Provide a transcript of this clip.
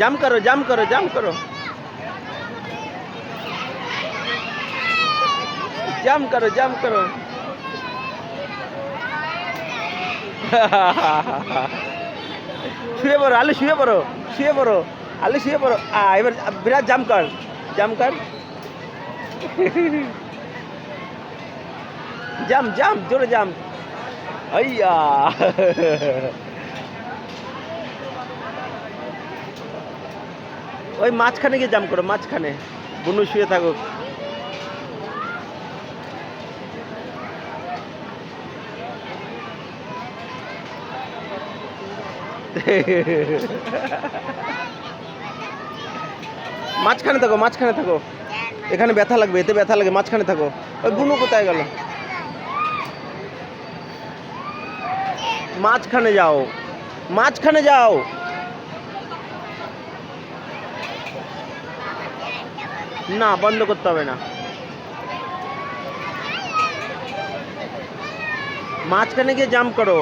Jump করো, jump করো, jump করো, জাম্প করো, জাম্প করো। শুয়ে পড়ো আলু, শুয়ে পড়ো, শুয়ে পড়ো আলু, শুয়ে পড়ো। এবার বিরাট জাম্প কর, জাম্প কর, জাম্প জাম্প, জোরে জাম্প। আইয়া ওই মাঝখানে গিয়ে জাম্প করো, মাঝখানে। বুনু শুয়ে থাকুক। মাঝখানে থাকো, মাঝখানে থাকো। এখানে ব্যথা লাগবে, এতে ব্যথা লাগে, মাঝখানে থাকো। ওই বুনু কোথায় গেল? মাঝখানে যাও, মাঝখানে যাও। না, বন্ধ করতে হবে না। মাঝখানে গিয়ে জাম্প করো।